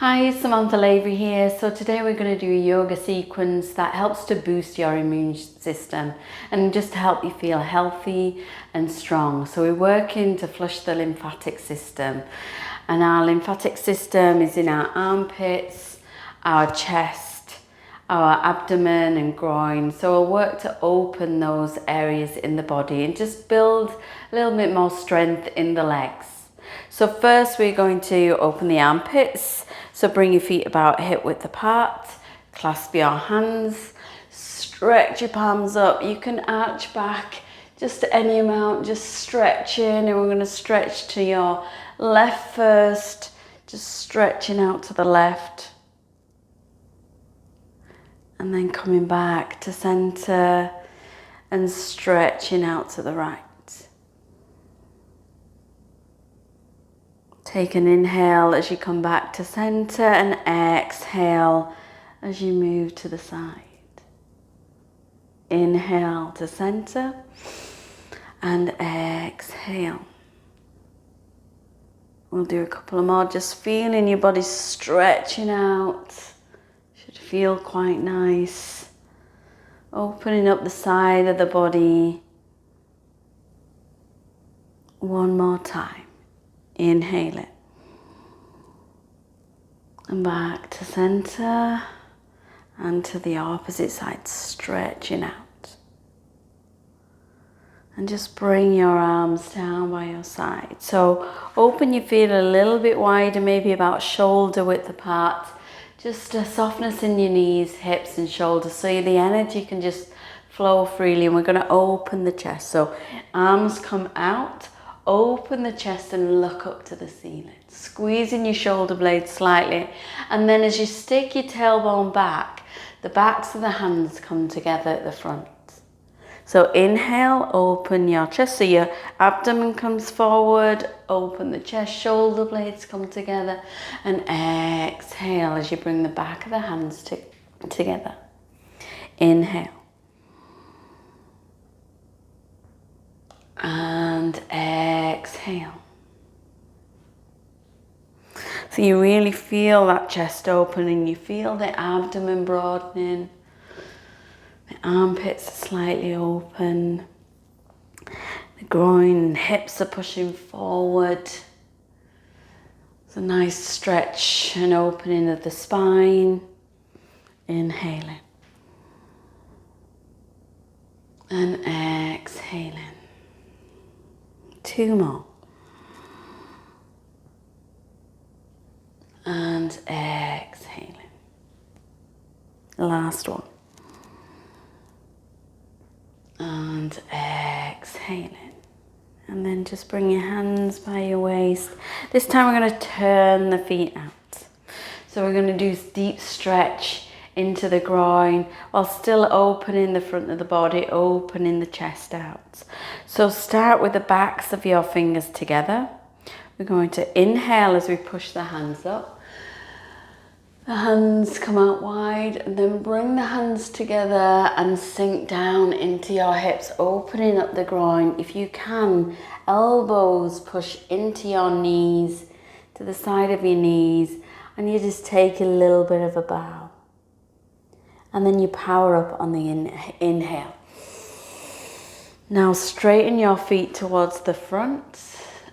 Hi, Samantha Lavery here. So today we're going to do a yoga sequence that helps to boost your immune system and just to help you feel healthy and strong. So we're working to flush the lymphatic system, and our lymphatic system is in our armpits, our chest, our abdomen and groin. So we'll work to open those areas in the body and just build a little bit more strength in the legs. So first we're going to open the armpits. So bring your feet about hip width apart, clasp your hands, stretch your palms up. You can arch back just any amount, just stretching, and we're going to stretch to your left first, just stretching out to the left. And then coming back to center and stretching out to the right. Take an inhale as you come back to center and exhale as you move to the side. Inhale to center and exhale. We'll do a couple more, just feeling your body stretching out. Should feel quite nice. Opening up the side of the body. One more time. Inhale it. And back to center and to the opposite side, stretching out. And just bring your arms down by your side. So open your feet a little bit wider, maybe about shoulder width apart. Just a softness in your knees, hips and shoulders so the energy can just flow freely. And we're going to open the chest. So arms come out. Open the chest and look up to the ceiling. Squeezing your shoulder blades slightly. And then as you stick your tailbone back, the backs of the hands come together at the front. So inhale, open your chest. So your abdomen comes forward. Open the chest, shoulder blades come together. And exhale as you bring the back of the hands together. Inhale. And exhale. So you really feel that chest opening, you feel the abdomen broadening, the armpits are slightly open, the groin and hips are pushing forward. It's a nice stretch and opening of the spine. Inhaling. And exhaling. Two more. And exhaling. Last one. And exhaling. And then just bring your hands by your waist. This time we're going to turn the feet out. So we're going to do deep stretch into the groin while still opening the front of the body, opening the chest out. So start with the backs of your fingers together. We're going to inhale as we push the hands up. The hands come out wide, and then bring the hands together and sink down into your hips, opening up the groin. If you can, elbows push into your knees, to the side of your knees, and you just take a little bit of a bow. And then you power up on the inhale. Now straighten your feet towards the front.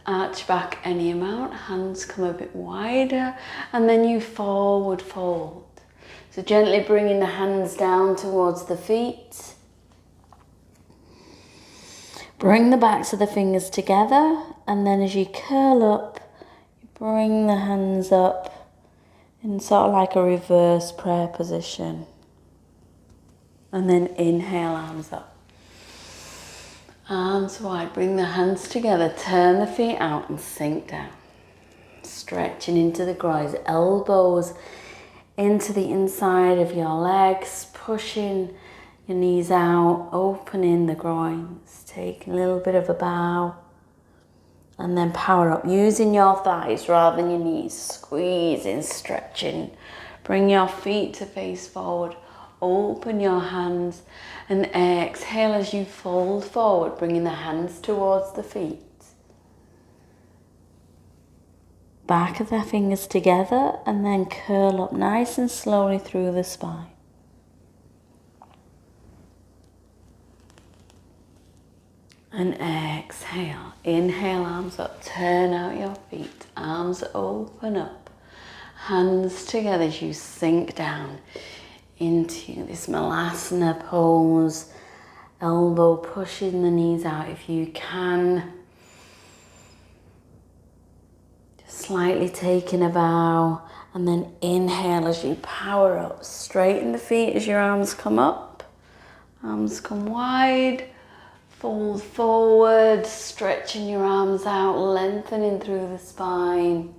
Arch back any amount. Hands come a bit wider. And then you forward fold. So gently bringing the hands down towards the feet. Bring the backs of the fingers together. And then as you curl up, you bring the hands up in sort of like a reverse prayer position. And then inhale, arms up. Arms wide, bring the hands together, turn the feet out and sink down. Stretching into the groins, elbows into the inside of your legs, pushing your knees out, opening the groins. Take a little bit of a bow and then power up, using your thighs rather than your knees, squeezing, stretching. Bring your feet to face forward. Open your hands and exhale as you fold forward, bringing the hands towards the feet. back of the fingers together and then curl up nice and slowly through the spine. And exhale. Inhale, arms up, turn out your feet, arms open up, hands together as you sink down into this Malasana pose, elbow pushing the knees out if you can. Just slightly taking a bow, and then inhale as you power up. Straighten the feet as your arms come up, arms come wide. Fold forward, stretching your arms out, lengthening through the spine.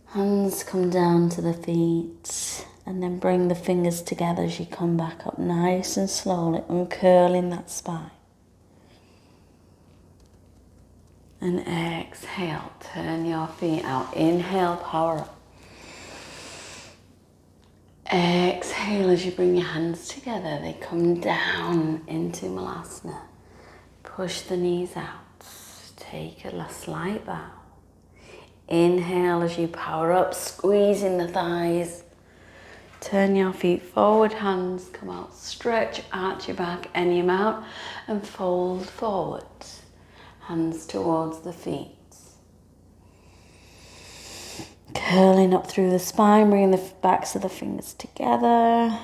Hands come down to the feet, and then bring the fingers together as you come back up nice and slowly, uncurling that spine. And exhale, turn your feet out. Inhale, power up. Exhale as you bring your hands together, they come down into Malasana. Push the knees out, take a slight bow. Inhale as you power up, squeezing the thighs. Turn your feet forward, hands come out, stretch, arch your back any amount and fold forward. Hands towards the feet. Curling up through the spine, bringing the backs of the fingers together.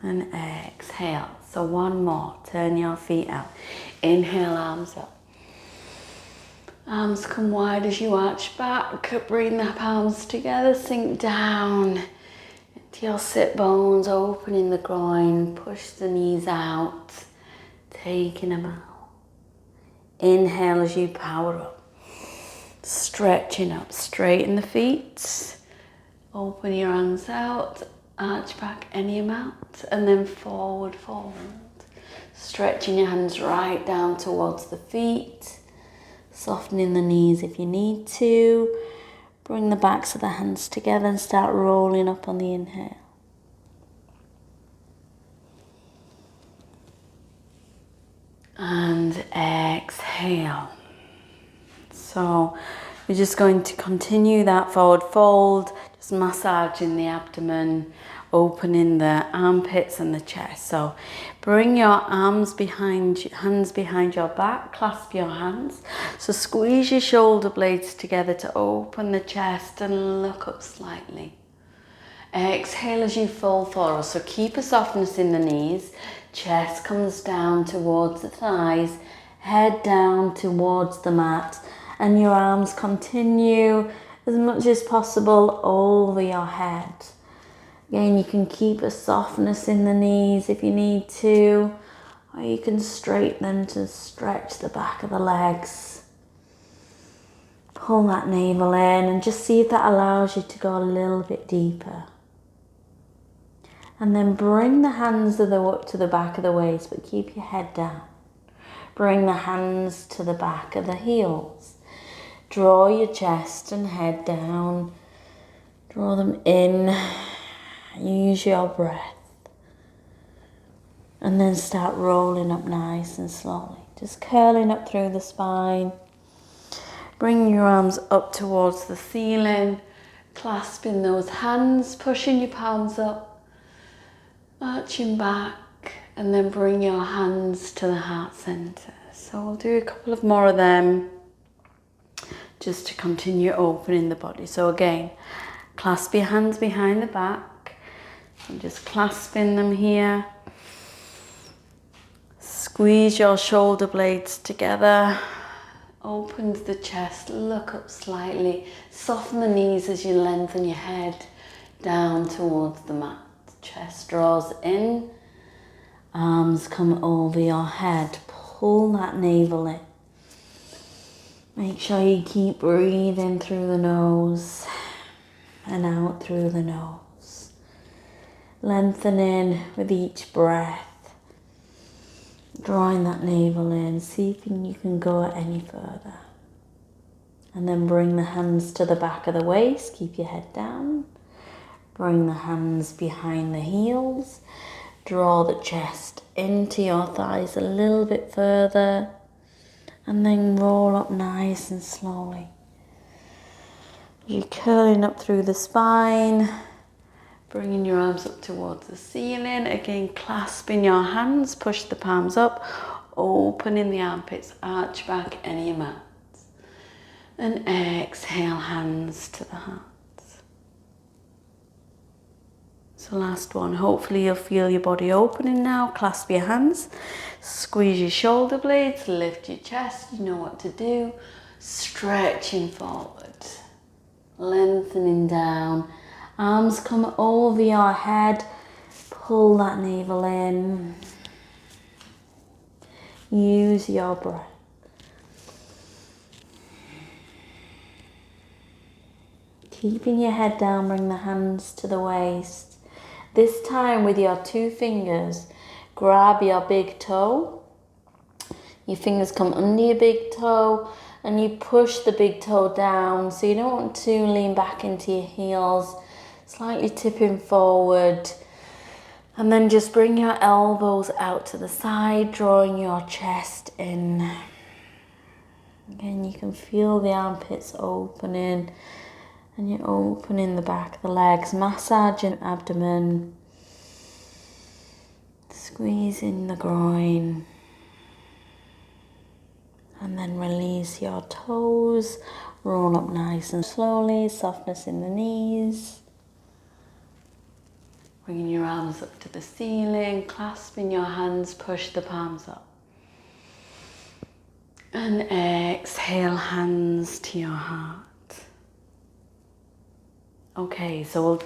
And exhale. So one more. Turn your feet out. Inhale, arms up. Arms come wide as you arch back. Bring the palms together. Sink down into your sit bones. Opening the groin. Push the knees out. Taking them out. Inhale as you power up, stretching up, straighten the feet, open your hands out, arch back any amount, and then forward fold. Stretching your hands right down towards the feet, softening the knees if you need to. Bring the backs of the hands together and start rolling up on the inhale. And exhale. So we're just going to continue that forward fold, just massaging the abdomen, opening the armpits and the chest. So bring your arms behind, hands behind your back, clasp your hands. So squeeze your shoulder blades together to open the chest and look up slightly. Exhale as you fold forward. So keep a softness in the knees. Chest comes down towards the thighs, head down towards the mat, and your arms continue as much as possible over your head. Again, you can keep a softness in the knees if you need to, or you can straighten them to stretch the back of the legs. Pull that navel in and just see if that allows you to go a little bit deeper. And then bring the hands up to the back of the waist, but keep your head down. Bring the hands to the back of the heels. Draw your chest and head down. Draw them in. Use your breath. And then start rolling up nice and slowly. Just curling up through the spine. Bring your arms up towards the ceiling. Clasping those hands, pushing your palms up. Arching back, and then bring your hands to the heart center. So we'll do a couple of more of them just to continue opening the body. So again, clasp your hands behind the back. I'm just clasping them here. Squeeze your shoulder blades together. Open the chest, look up slightly. Soften the knees as you lengthen your head down towards the mat. Chest draws in, arms come over your head, pull that navel in. Make sure you keep breathing through the nose and out through the nose. Lengthening with each breath, drawing that navel in, see if you can go any further. And then bring the hands to the back of the waist, keep your head down. Bring the hands behind the heels. Draw the chest into your thighs a little bit further. And then roll up nice and slowly. You're curling up through the spine, bringing your arms up towards the ceiling. Again, clasping your hands, push the palms up, opening the armpits, arch back any amount. And exhale, hands to the heart. So last one, hopefully you'll feel your body opening now. Clasp your hands, squeeze your shoulder blades, lift your chest, you know what to do. Stretching forward, lengthening down. Arms come over your head, pull that navel in. Use your breath. Keeping your head down, bring the hands to the waist. This time with your 2 fingers, grab your big toe. Your fingers come under your big toe and you push the big toe down. So you don't want to lean back into your heels, slightly tipping forward. And then just bring your elbows out to the side, drawing your chest in. Again, you can feel the armpits opening. And you're opening the back of the legs, massaging abdomen, squeezing the groin, and then release your toes, roll up nice and slowly, softness in the knees. Bringing your arms up to the ceiling, clasping your hands, push the palms up. And exhale, hands to your heart. Okay, so we'll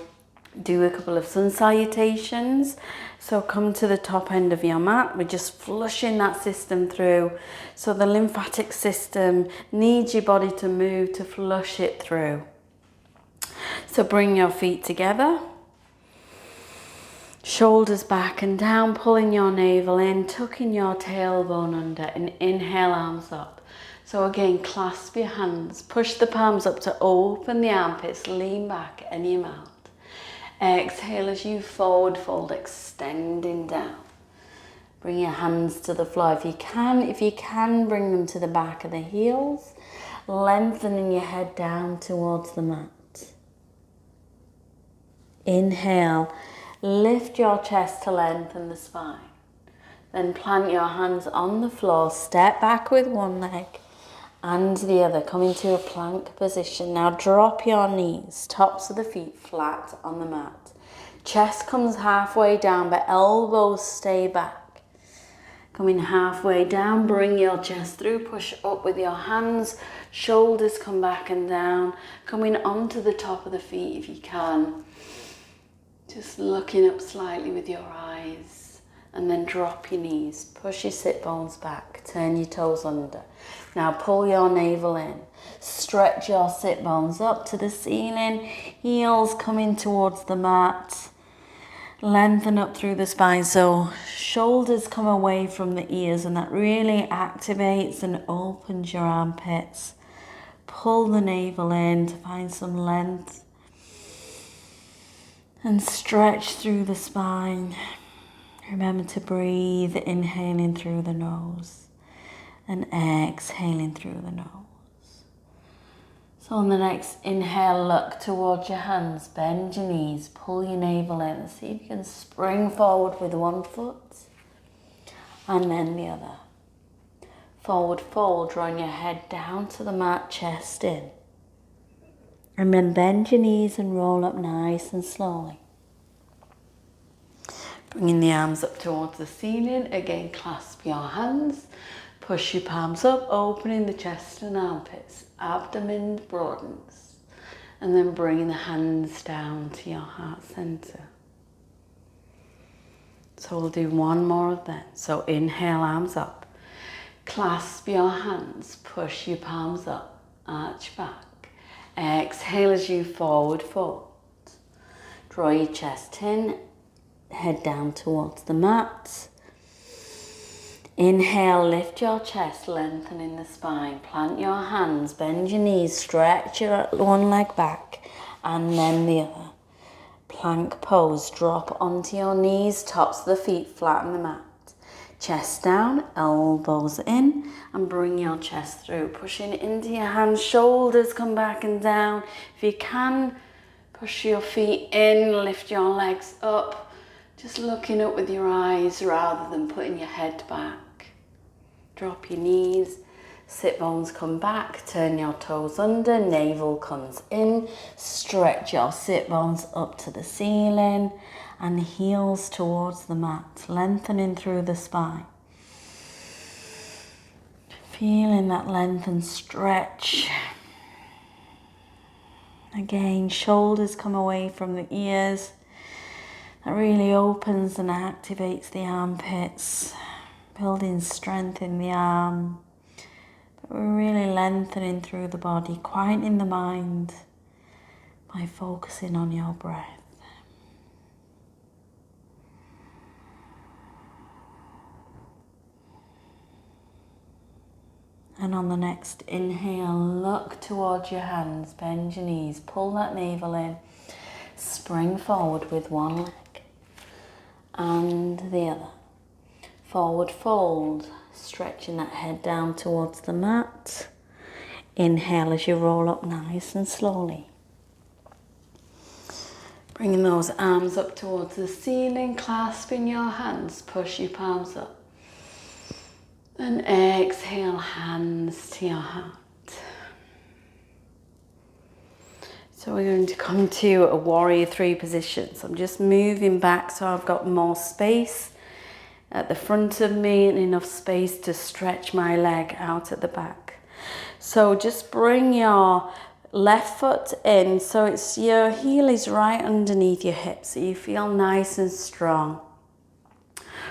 do a couple of sun salutations. So come to the top end of your mat. We're just flushing that system through. So the lymphatic system needs your body to move to flush it through. So bring your feet together. Shoulders back and down, pulling your navel in, tucking your tailbone under, and inhale, arms up. So again, clasp your hands, push the palms up to open the armpits, lean back any amount. Exhale as you forward fold, extending down. Bring your hands to the floor if you can, bring them to the back of the heels, lengthening your head down towards the mat. Inhale, lift your chest to lengthen the spine. Then plant your hands on the floor, step back with one leg and the other, come into a plank position. Now drop your knees, tops of the feet flat on the mat. Chest comes halfway down, but elbows stay back. Coming halfway down, bring your chest through, push up with your hands, shoulders come back and down, coming onto the top of the feet if you can. Just looking up slightly with your eyes, and then drop your knees, push your sit bones back, turn your toes under. Now pull your navel in, stretch your sit bones up to the ceiling, heels coming towards the mat, lengthen up through the spine. So shoulders come away from the ears, and that really activates and opens your armpits. Pull the navel in to find some length and stretch through the spine. Remember to breathe, inhaling through the nose and exhaling through the nose. So on the next inhale, look towards your hands, bend your knees, pull your navel in, and see if you can spring forward with one foot and then the other. Forward fold, drawing your head down to the mat, chest in. And then bend your knees and roll up nice and slowly. Bringing the arms up towards the ceiling. Again, clasp your hands. Push your palms up, opening the chest and armpits. Abdomen broadens. And then bringing the hands down to your heart center. So we'll do one more of that. So inhale, arms up. Clasp your hands. Push your palms up. Arch back. Exhale as you forward fold. Draw your chest in. Head down towards the mat. Inhale, lift your chest, lengthening the spine. Plant your hands, bend your knees, stretch your one leg back and then the other. Plank pose, drop onto your knees, tops of the feet, flatten the mat. Chest down, elbows in, and bring your chest through. Pushing into your hands, shoulders come back and down. If you can, push your feet in, lift your legs up. Just looking up with your eyes rather than putting your head back. Drop your knees, sit bones come back, turn your toes under, navel comes in. Stretch your sit bones up to the ceiling and heels towards the mat, lengthening through the spine. Feeling that length and stretch. Again, shoulders come away from the ears. That really opens and activates the armpits, building strength in the arm. But we're really lengthening through the body, quieting the mind by focusing on your breath. And on the next inhale, look towards your hands, bend your knees, pull that navel in, spring forward with one leg and the other. Forward fold, stretching that head down towards the mat. Inhale as you roll up nice and slowly. Bringing those arms up towards the ceiling, clasping your hands, push your palms up. And exhale, hands to your heart. So we're going to come to a warrior three position. So I'm just moving back so I've got more space at the front of me and enough space to stretch my leg out at the back. So just bring your left foot in so it's your heel is right underneath your hip so you feel nice and strong.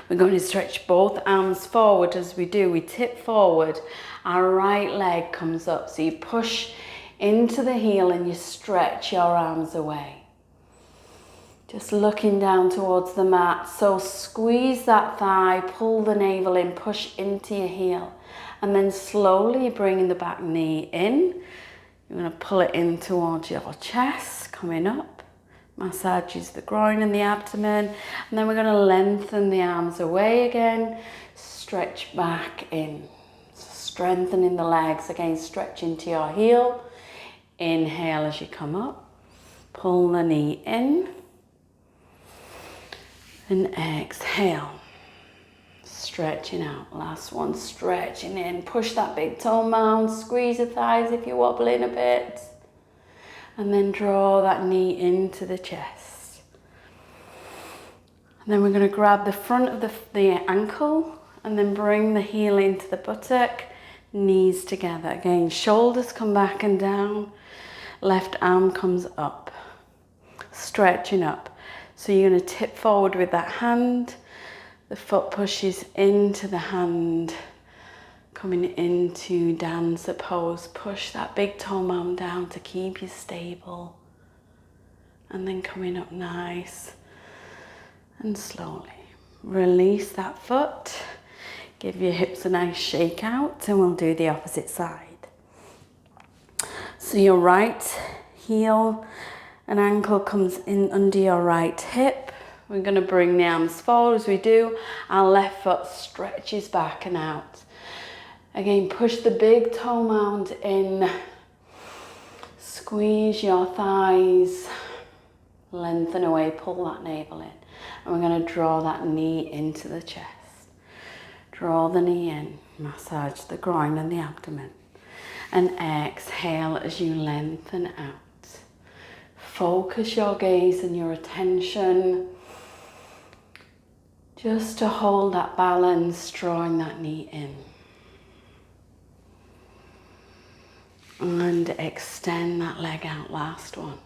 We're going to stretch both arms forward as we do. We tip forward, our right leg comes up. So you push into the heel and you stretch your arms away. Just looking down towards the mat. So squeeze that thigh, pull the navel in, push into your heel. And then slowly bringing the back knee in. You're going to pull it in towards your chest, coming up. Massages the groin and the abdomen, and then we're going to lengthen the arms away again, stretch back in, strengthening the legs again, stretch into your heel. Inhale as you come up, pull the knee in, and exhale, stretching out. Last one, stretching in, push that big toe mound, squeeze the thighs if you're wobbling a bit. And then draw that knee into the chest. And then we're going to grab the front of the ankle and then bring the heel into the buttock, knees together. Again, shoulders come back and down, left arm comes up, stretching up. So you're going to tip forward with that hand, the foot pushes into the hand, coming into dancer pose. Push that big toe mound down to keep you stable. And then coming up nice and slowly. Release that foot. Give your hips a nice shake out and we'll do the opposite side. So your right heel and ankle comes in under your right hip. We're going to bring the arms forward as we do. Our left foot stretches back and out. Again, push the big toe mound in, squeeze your thighs, lengthen away, pull that navel in. And we're going to draw that knee into the chest. Draw the knee in, massage the groin and the abdomen. And exhale as you lengthen out. Focus your gaze and your attention just to hold that balance, drawing that knee in. And extend that leg out, last one.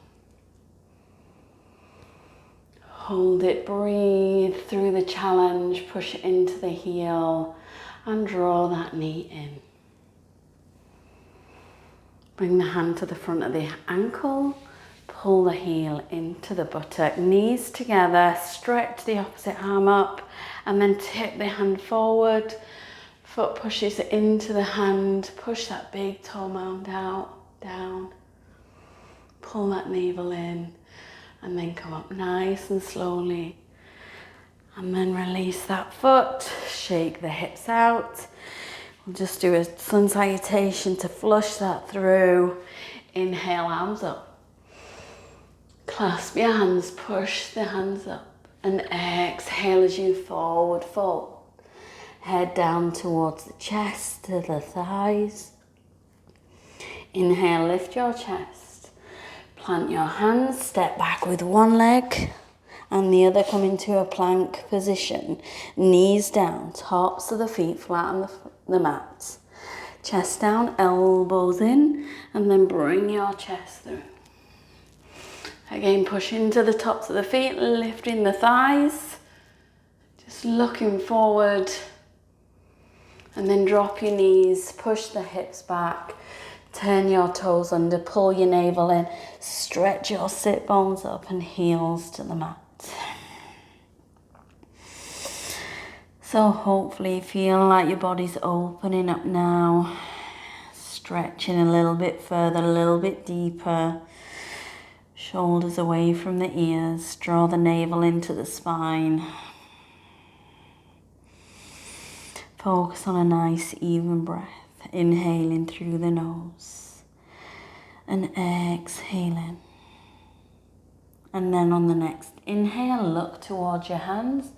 Hold it, breathe through the challenge, push it into the heel and draw that knee in. Bring the hand to the front of the ankle, pull the heel into the buttock, knees together, stretch the opposite arm up and then tip the hand forward. Foot pushes into the hand, push that big toe mound out, down. Pull that navel in and then come up nice and slowly. And then release that foot, shake the hips out. We'll just do a sun salutation to flush that through. Inhale, arms up. Clasp your hands, push the hands up. And exhale as you forward fold. Head down towards the chest, to the thighs. Inhale, lift your chest. Plant your hands, step back with one leg and the other come into a plank position. Knees down, tops of the feet flat on the mat. Chest down, elbows in, and then bring your chest through. Again, push into the tops of the feet, lifting the thighs. Just looking forward. And then drop your knees, push the hips back. Turn your toes under, pull your navel in. Stretch your sit bones up and heels to the mat. So hopefully you feel like your body's opening up now. Stretching a little bit further, a little bit deeper. Shoulders away from the ears. Draw the navel into the spine. Focus on a nice even breath. Inhaling through the nose. And exhaling. And then on the next inhale, look towards your hands.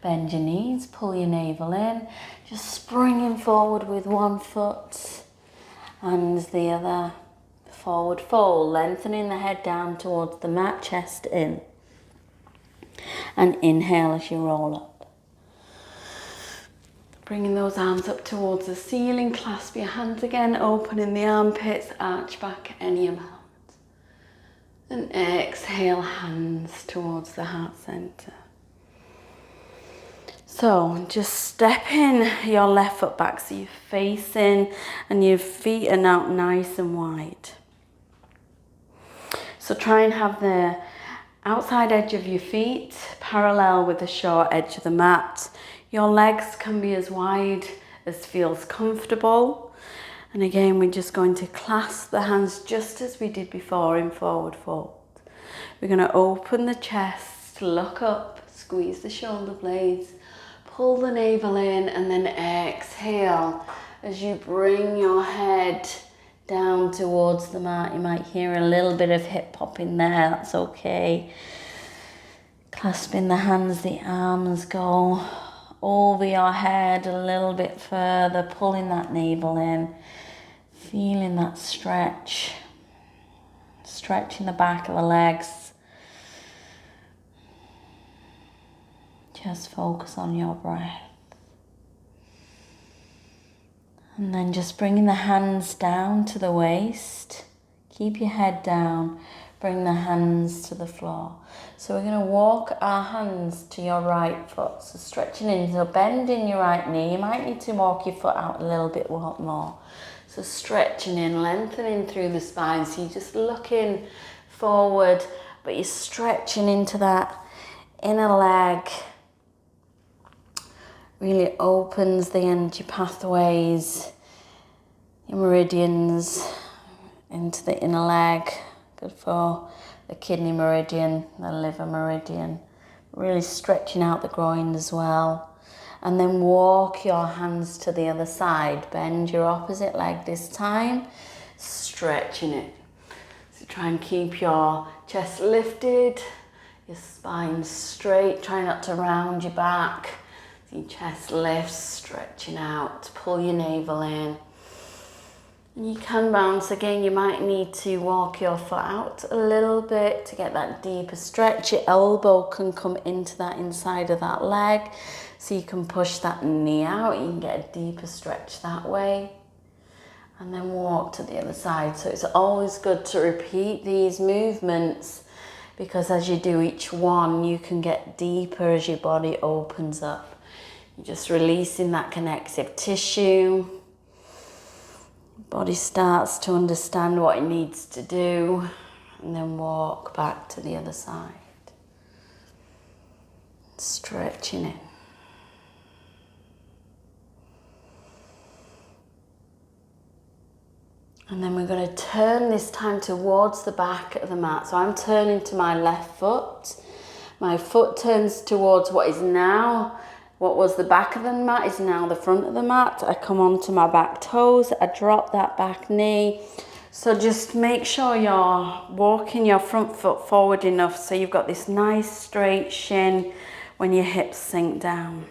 Bend your knees, pull your navel in. Just springing forward with one foot and the other. Forward fold, lengthening the head down towards the mat, chest in. And inhale as you roll up. Bringing those arms up towards the ceiling, clasp your hands again, opening the armpits, arch back any amount. And exhale, hands towards the heart center. So just stepping your left foot back so you're facing and your feet are now nice and wide. So try and have the outside edge of your feet parallel with the short edge of the mat. Your legs can be as wide as feels comfortable. And again, we're just going to clasp the hands just as we did before in forward fold. We're going to open the chest, look up, squeeze the shoulder blades, pull the navel in, and then exhale as you bring your head down towards the mat. You might hear a little bit of hip popping there, that's okay. Clasping the hands, the arms go over your head a little bit further, pulling that navel in, feeling that stretch, stretching the back of the legs. Just focus on your breath. And then just bringing the hands down to the waist. Keep your head down. Bring the hands to the floor. So we're going to walk our hands to your right foot. So stretching in. So bending your right knee. You might need to walk your foot out a little bit more. So stretching in, lengthening through the spine. So you're just looking forward, but you're stretching into that inner leg. Really opens the energy pathways, your meridians into the inner leg. Good for the kidney meridian, the liver meridian. Really stretching out the groin as well. And then walk your hands to the other side. Bend your opposite leg this time, stretching it. So try and keep your chest lifted, your spine straight. Try not to round your back. Your chest lifts, stretching out, pull your navel in. And you can bounce again. You might need to walk your foot out a little bit to get that deeper stretch. Your elbow can come into that inside of that leg, so you can push that knee out. You can get a deeper stretch that way. And then walk to the other side. So it's always good to repeat these movements, because as you do each one, you can get deeper as your body opens up. Just releasing that connective tissue. Body starts to understand what it needs to do, and then walk back to the other side. Stretching it. And then we're going to turn this time towards the back of the mat. So I'm turning to my left foot. My foot turns towards what was the back of the mat is now the front of the mat. I come onto my back toes, I drop that back knee. So just make sure you're walking your front foot forward enough so you've got this nice straight shin when your hips sink down.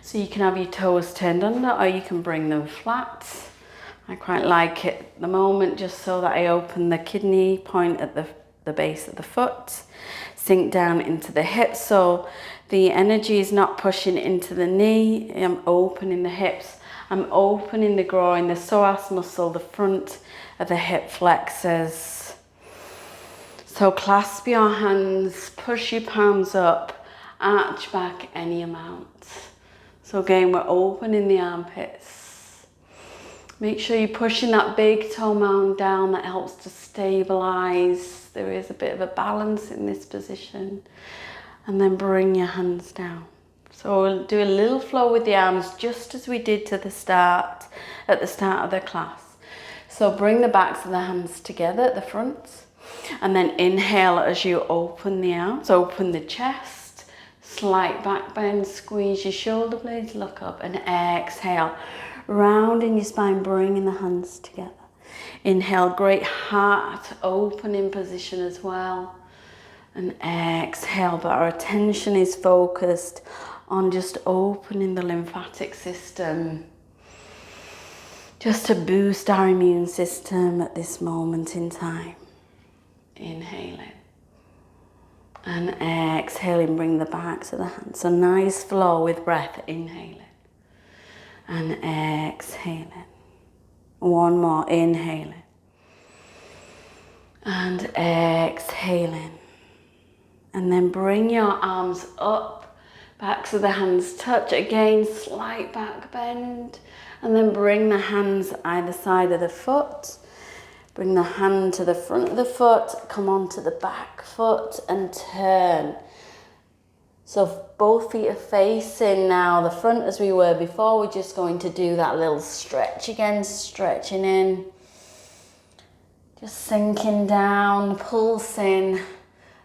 So you can have your toes turned under or you can bring them flat. I quite like it at the moment just so that I open the kidney point at the base of the foot, sink down into the hips so the energy is not pushing into the knee. I'm opening the hips. I'm opening the groin, the psoas muscle, the front of the hip flexors. So clasp your hands, push your palms up, arch back any amount. So again, we're opening the armpits. Make sure you're pushing that big toe mound down. That helps to stabilize. There is a bit of a balance in this position. And then bring your hands down. So we'll do a little flow with the arms just as we did at the start of the class. So bring the backs of the hands together at the front and then inhale as you open the arms, open the chest, slight back bend, squeeze your shoulder blades, look up and exhale. Rounding your spine, bringing the hands together. Inhale, great heart opening position as well. And exhale, but our attention is focused on just opening the lymphatic system, just to boost our immune system at this moment in time. Inhaling and exhaling, bring the backs of the hands. So nice flow with breath, inhaling and exhaling. One more, inhaling and exhaling. And then bring your arms up. Backs of the hands touch. Again, slight back bend. And then bring the hands either side of the foot. Bring the hand to the front of the foot. Come onto the back foot and turn. So if both feet are facing now the front as we were before, we're just going to do that little stretch again. Stretching in. Just sinking down, pulsing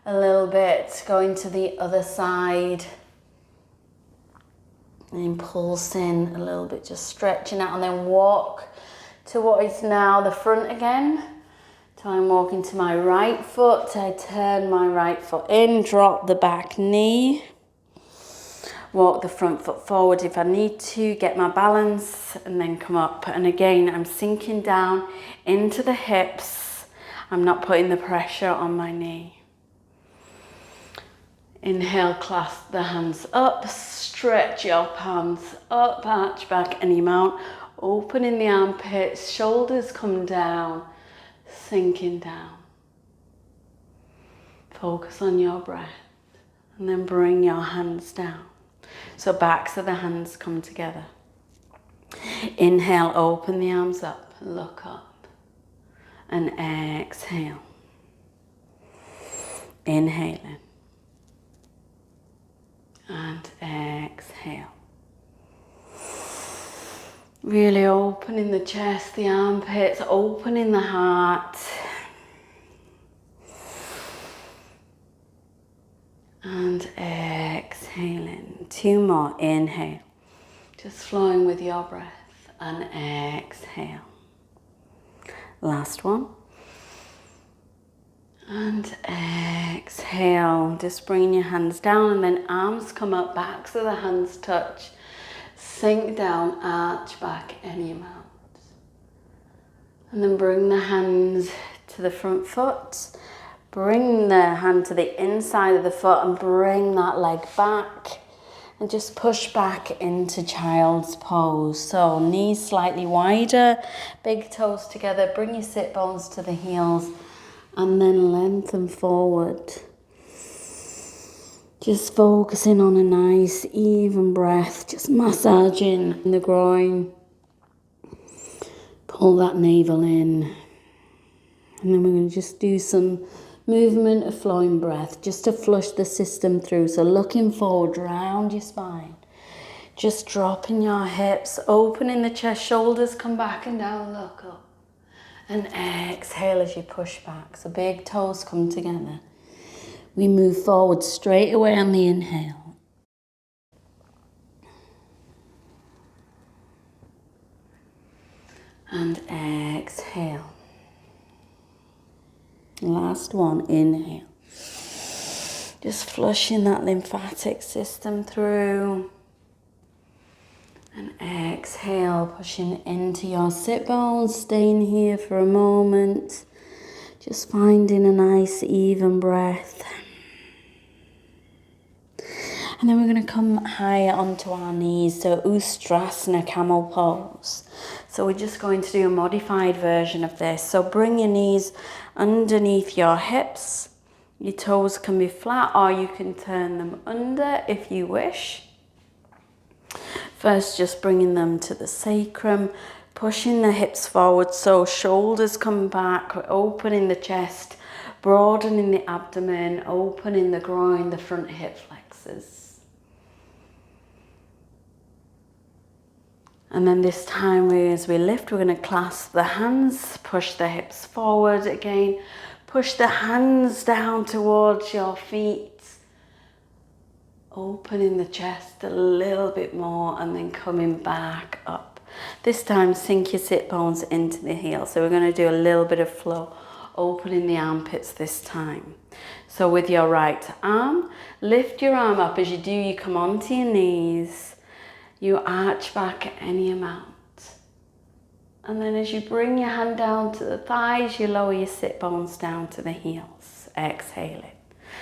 a little bit. Going to the other side. And pulsing a little bit, just stretching out and then walk to what is now the front again. So I'm walking to my right foot, I turn my right foot in, drop the back knee. Walk the front foot forward if I need to, get my balance and then come up. And again, I'm sinking down into the hips. I'm not putting the pressure on my knee. Inhale, clasp the hands up, stretch your palms up, arch back any amount, opening the armpits, shoulders come down, sinking down. Focus on your breath and then bring your hands down. So backs of the hands come together. Inhale, open the arms up, look up and exhale. Inhaling. And exhale. Really opening the chest, the armpits, opening the heart. And exhaling. 2 more. Inhale. Just flowing with your breath. And exhale. Last one. And exhale, just bringing your hands down and then arms come up, backs of the hands touch, sink down, arch back any amount. And then bring the hands to the front foot, bring the hand to the inside of the foot and bring that leg back and just push back into child's pose. So knees slightly wider, big toes together, bring your sit bones to the heels. And then lengthen forward. Just focusing on a nice even breath. Just massaging the groin. Pull that navel in. And then we're going to just do some movement of flowing breath. Just to flush the system through. So looking forward, round your spine. Just dropping your hips. Opening the chest, shoulders come back and down, look up. And exhale as you push back. So big toes come together. We move forward straight away on the inhale. And exhale. Last one, inhale. Just flushing that lymphatic system through. And exhale, pushing into your sit bones, staying here for a moment. Just finding a nice even breath. And then we're going to come higher onto our knees, so Ustrasana, camel pose. So we're just going to do a modified version of this. So bring your knees underneath your hips. Your toes can be flat or you can turn them under if you wish. First, just bringing them to the sacrum, pushing the hips forward so shoulders come back, we're opening the chest, broadening the abdomen, opening the groin, the front hip flexors. And then this time, as we lift, we're going to clasp the hands, push the hips forward again, push the hands down towards your feet, opening the chest a little bit more and then coming back up. This time, sink your sit bones into the heels. So we're going to do a little bit of flow, opening the armpits this time. So with your right arm, lift your arm up. As you do, you come onto your knees. You arch back any amount. And then as you bring your hand down to the thighs, you lower your sit bones down to the heels. Exhaling.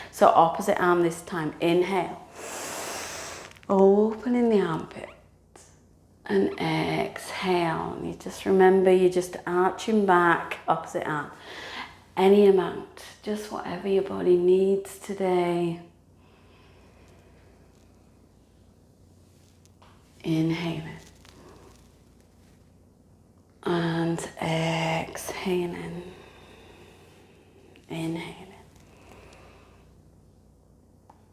So opposite arm this time. Inhale. Opening the armpit. And exhale. And you just remember you're just arching back, opposite arm. Any amount. Just whatever your body needs today. Inhaling. And exhaling. Inhaling.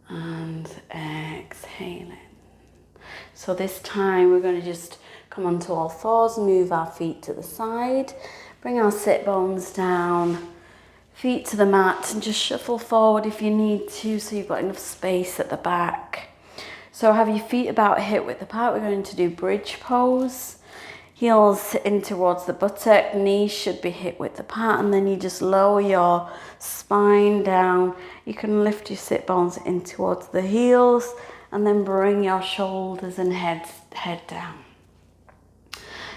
And exhaling. So this time we're going to just come onto all fours, move our feet to the side, bring our sit bones down, feet to the mat, and just shuffle forward if you need to so you've got enough space at the back. So have your feet about hip width apart. We're going to do bridge pose. Heels in towards the buttock, knees should be hip width apart, and then you just lower your spine down. You can lift your sit bones in towards the heels and then bring your shoulders and head down.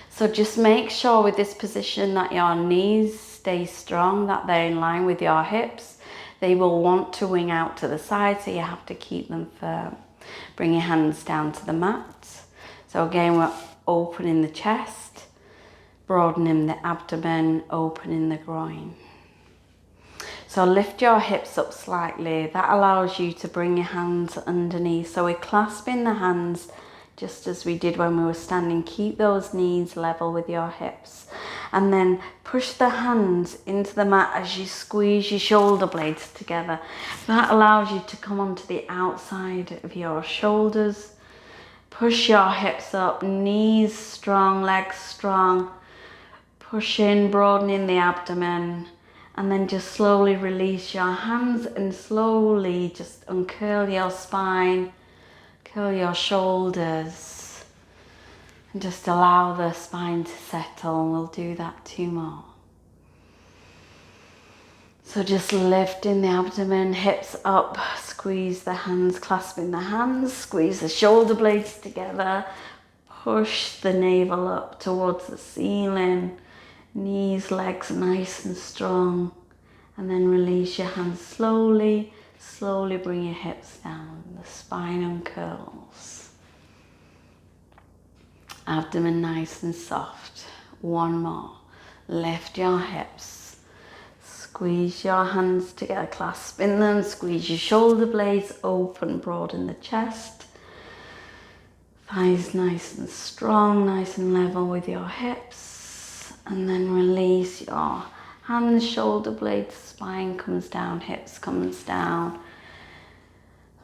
So just make sure with this position that your knees stay strong, that they're in line with your hips. They will want to wing out to the side, so you have to keep them firm. Bring your hands down to the mat. So again, we're opening the chest, broadening the abdomen, opening the groin. So lift your hips up slightly. That allows you to bring your hands underneath. So we're clasping the hands just as we did when we were standing. Keep those knees level with your hips. And then push the hands into the mat as you squeeze your shoulder blades together. That allows you to come onto the outside of your shoulders. Push your hips up, knees strong, legs strong. Push in, broadening the abdomen. And then just slowly release your hands and slowly just uncurl your spine, curl your shoulders. And just allow the spine to settle. We'll do that 2 more. So just lifting the abdomen, hips up, squeeze the hands, clasping the hands, squeeze the shoulder blades together, push the navel up towards the ceiling, knees, legs nice and strong, and then release your hands slowly, slowly bring your hips down, the spine uncurls. Abdomen nice and soft. 1 more. Lift your hips. Squeeze your hands together, clasping them. Squeeze your shoulder blades open, broaden the chest. Thighs nice and strong, nice and level with your hips. And then release your hands, shoulder blades, spine comes down, hips comes down.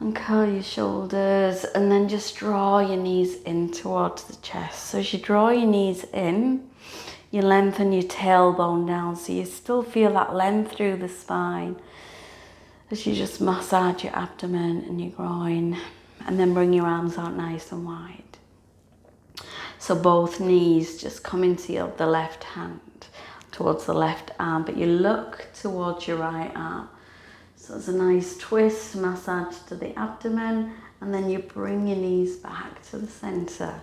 And curl your shoulders and then just draw your knees in towards the chest. So as you draw your knees in, you lengthen your tailbone down so you still feel that length through the spine. as you just massage your abdomen and your groin, and then bring your arms out nice and wide. So both knees just come into the left hand, towards the left arm, but you look towards your right arm. So it's a nice twist, massage to the abdomen, and then you bring your knees back to the center.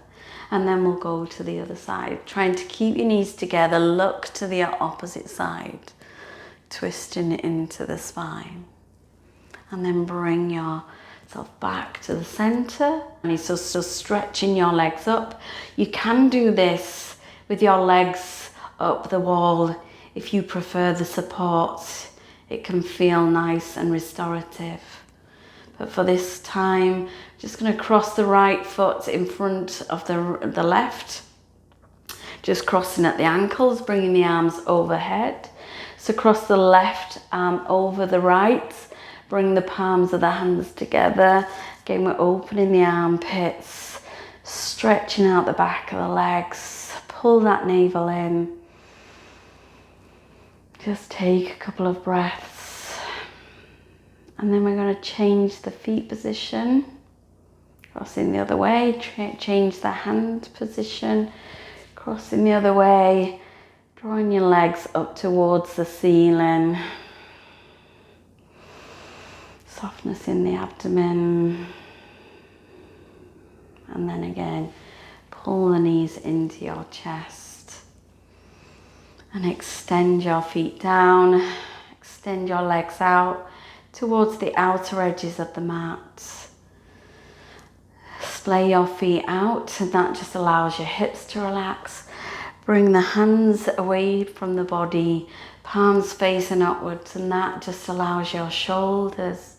And then we'll go to the other side, trying to keep your knees together, look to the opposite side, twisting it into the spine. And then bring yourself back to the center. And so still stretching your legs up. You can do this with your legs up the wall if you prefer the support. It can feel nice and restorative. But for this time, just going to cross the right foot in front of the left. Just crossing at the ankles, bringing the arms overhead. So cross the left arm over the right. Bring the palms of the hands together. Again, we're opening the armpits, stretching out the back of the legs. Pull that navel in. Just take a couple of breaths. And then we're going to change the feet position. Crossing the other way. Change the hand position. Crossing the other way. Drawing your legs up towards the ceiling. Softness in the abdomen. And then again, pull the knees into your chest. And extend your feet down. Extend your legs out towards the outer edges of the mat. Splay your feet out, and that just allows your hips to relax. Bring the hands away from the body, palms facing upwards, and that just allows your shoulders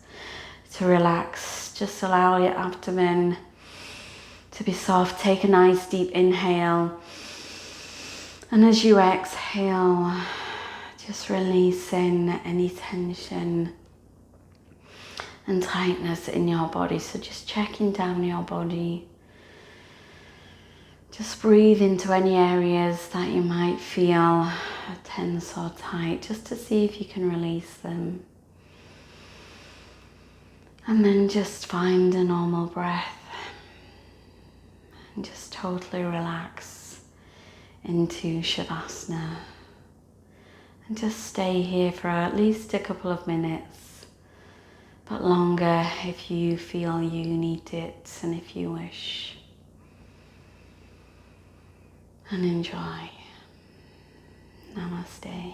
to relax. Just allow your abdomen to be soft. Take a nice deep inhale. And as you exhale, just releasing any tension and tightness in your body. So just checking down your body. Just breathe into any areas that you might feel tense or tight, just to see if you can release them. And then just find a normal breath and just totally relax into Shavasana. And just stay here for at least a couple of minutes, but longer if you feel you need it and if you wish. And enjoy. Namaste.